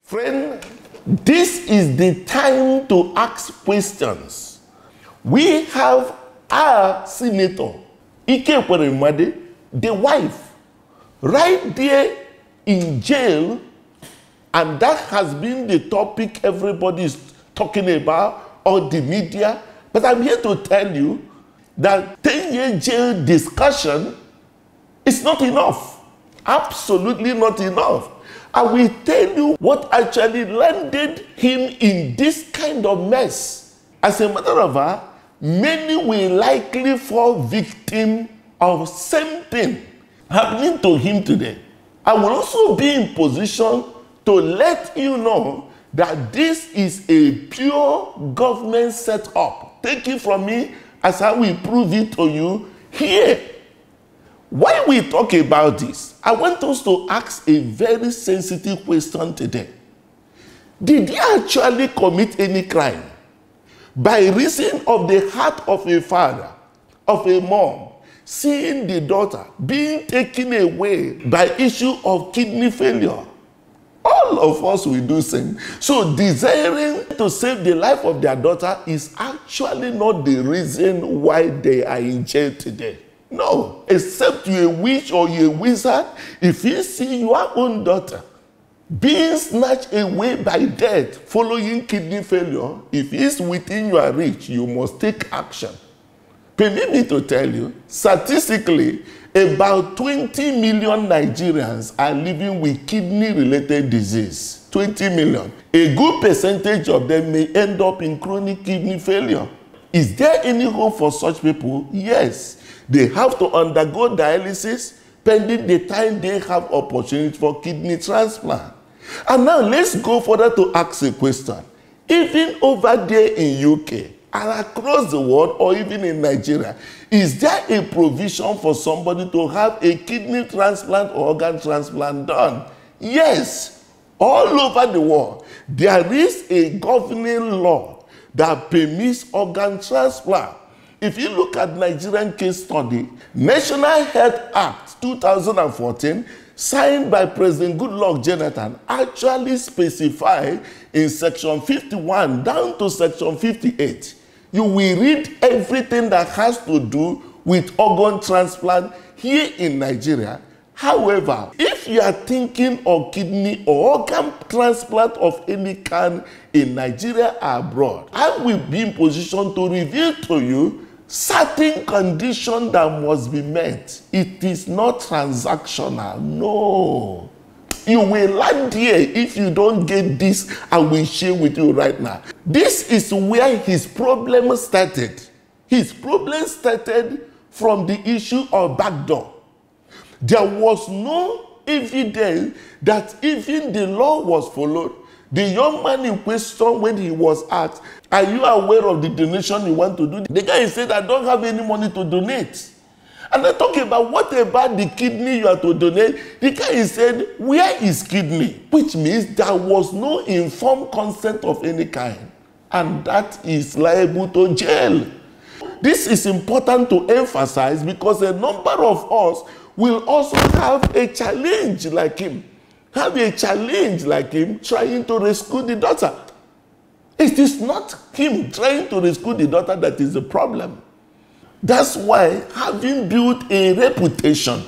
Friend, this is the time to ask questions. We have our senator, Ekweremadu, the wife, right there in jail, and that has been the topic everybody is talking about, or the media. But I'm here to tell you that 10-year jail discussion is not enough. Absolutely not enough. I will tell you what actually landed him in this kind of mess. As a matter of fact, many will likely fall victim of same thing happening to him today. I will also be in position to let you know that this is a pure government setup. Take it from me as I will prove it to you here. While we talk about this, I want us to ask a very sensitive question today. Did he actually commit any crime? By reason of the heart of a father, of a mom, seeing the daughter being taken away by issue of kidney failure. All of us will do same. So desiring to save the life of their daughter is actually not the reason why they are in jail today. No, except you're a witch or you're a wizard. If you see your own daughter being snatched away by death following kidney failure, if it's within your reach, you must take action. Permit me to tell you, statistically, about 20 million Nigerians are living with kidney-related disease. 20 million. A good percentage of them may end up in chronic kidney failure. Is there any hope for such people? Yes. They have to undergo dialysis pending the time they have opportunity for kidney transplant. And now let's go further to ask a question. Even over there in UK and across the world, or even in Nigeria, is there a provision for somebody to have a kidney transplant or organ transplant done? Yes. All over the world, there is a governing law that permits organ transplant. If you look at Nigerian case study, National Health Act 2014, signed by President Goodluck Jonathan, actually specify in section 51 down to section 58. You will read everything that has to do with organ transplant here in Nigeria. However, if you are thinking of kidney or organ transplant of any kind in Nigeria or abroad, I will be in position to reveal to you certain conditions that must be met. It is not transactional. No. You will land here if you don't get this. I will share with you right now. This is where his problem started. His problem started from the issue of backdoor. There was no evidence that even the law was followed. The young man in question, when he was asked, are you aware of the donation you want to do? The guy said, I don't have any money to donate. And I talk about what about the kidney you are to donate? The guy said, where is kidney? Which means there was no informed consent of any kind. And that is liable to jail. This is important to emphasize because a number of us will also have a challenge like him. Have a challenge like him trying to rescue the daughter. It is not him trying to rescue the daughter that is the problem. That's why having built a reputation,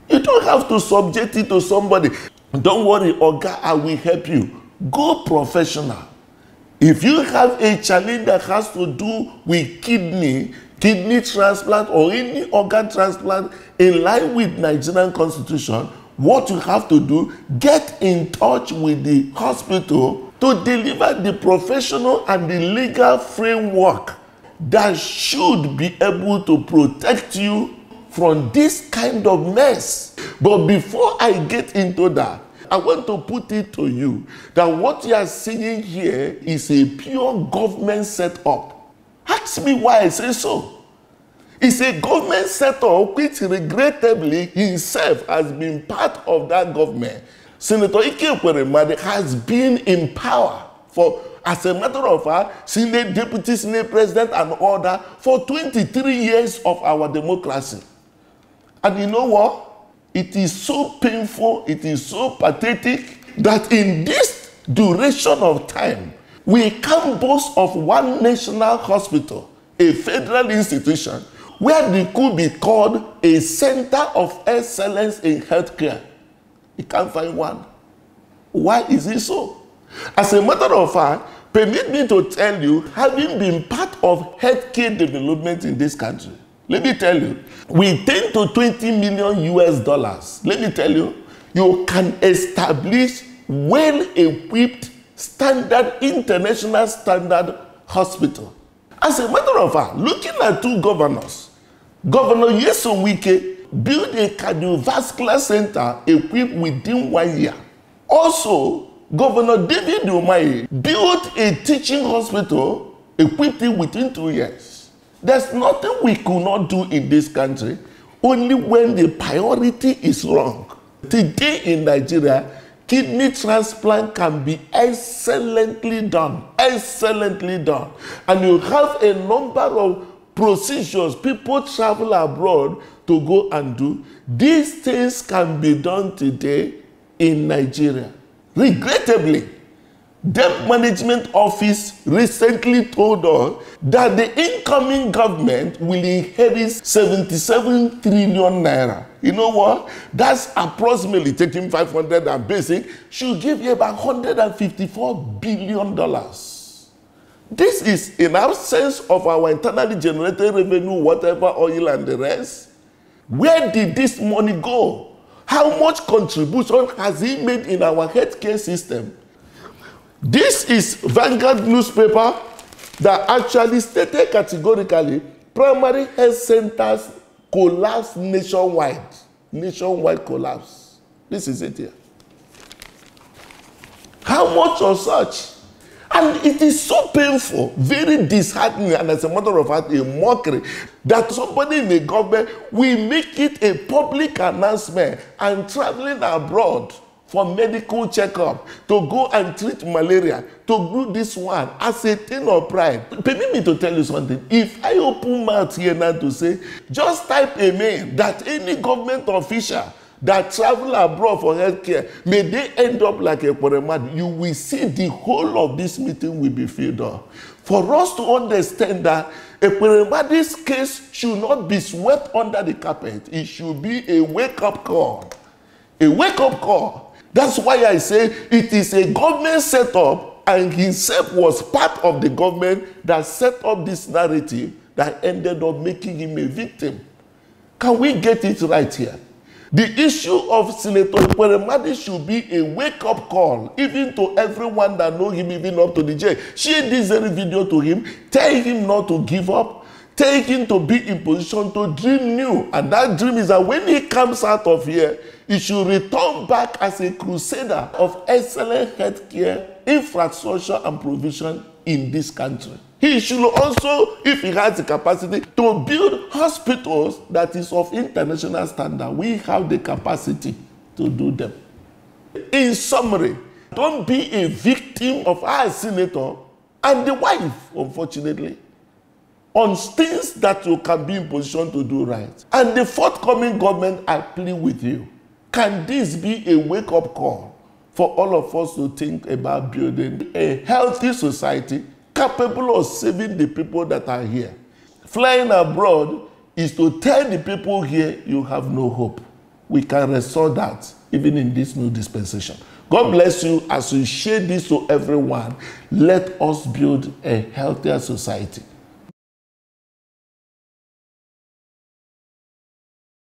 you don't have to subject it to somebody. Don't worry, Oga, I will help you. Go professional. If you have a challenge that has to do with kidney transplant or any organ transplant in line with Nigerian Constitution, what you have to do, get in touch with the hospital to deliver the professional and the legal framework that should be able to protect you from this kind of mess. But before I get into that, I want to put it to you that what you are seeing here is a pure government setup. Ask me why I say so. It's a government setup which regrettably himself has been part of that government. Senator Ekweremadu has been in power for, as a matter of fact, Senate Deputy Senate President and all that for 23 years of our democracy. And you know what? It is so painful, it is so pathetic that in this duration of time, we can't boast of one national hospital, a federal institution, where they could be called a center of excellence in healthcare. You can't find one. Why is it so? As a matter of fact, permit me to tell you, having been part of healthcare development in this country, let me tell you, with 10 to 20 million US dollars, let me tell you, you can establish well-equipped, standard, international standard hospital. As a matter of fact, looking at two governors, Governor Nyesom Wike built a cardiovascular center equipped within 1 year. Also, Governor David Umahi built a teaching hospital equipped within 2 years. There's nothing we could not do in this country, only when the priority is wrong. Today in Nigeria, kidney transplant can be excellently done. And you have a number of procedures people travel abroad to go and do. These things can be done today in Nigeria. Regrettably, Debt Management Office recently told us that the incoming government will inherit 77 trillion naira. You know what? That's approximately taking 500 and basic, should give you about $154 billion. This is in absence of our internally generated revenue, whatever, oil and the rest. Where did this money go? How much contribution has he made in our healthcare system? This is Vanguard newspaper that actually stated categorically primary health centers collapse nationwide. Nationwide collapse. This is it here. How much of such? And it is so painful, very disheartening, and as a matter of fact, a mockery, that somebody in the government will make it a public announcement and traveling abroad for medical checkup, to go and treat malaria, to do this one as a thing of pride. Permit me to tell you something. If I open mouth here now to say, just type a mail that any government official that travel abroad for healthcare, may they end up like Ekweremadu, you will see the whole of this meeting will be filled up. For us to understand that Ekweremadu's case should not be swept under the carpet. It should be a wake-up call. A wake-up call. That's why I say it is a government setup, and himself was part of the government that set up this narrative that ended up making him a victim. Can we get it right here? The issue of Senator Ekweremadu should be a wake-up call, even to everyone that knows him, even up to the jail. Share this very video to him, tell him not to give up, tell him to be in position to dream new. And that dream is that when he comes out of here, he should return back as a crusader of excellent healthcare, infrastructure, and provision in this country. He should also, if he has the capacity, to build hospitals that is of international standard. We have the capacity to do them. In summary, don't be a victim of our senator and the wife, unfortunately, on things that you can be in position to do right. And the forthcoming government, I plead with you, can this be a wake-up call for all of us to think about building a healthy society capable of saving the people that are here? Flying abroad is to tell the people here you have no hope. We can restore that even in this new dispensation. God bless you as you share this to everyone. Let us build a healthier society.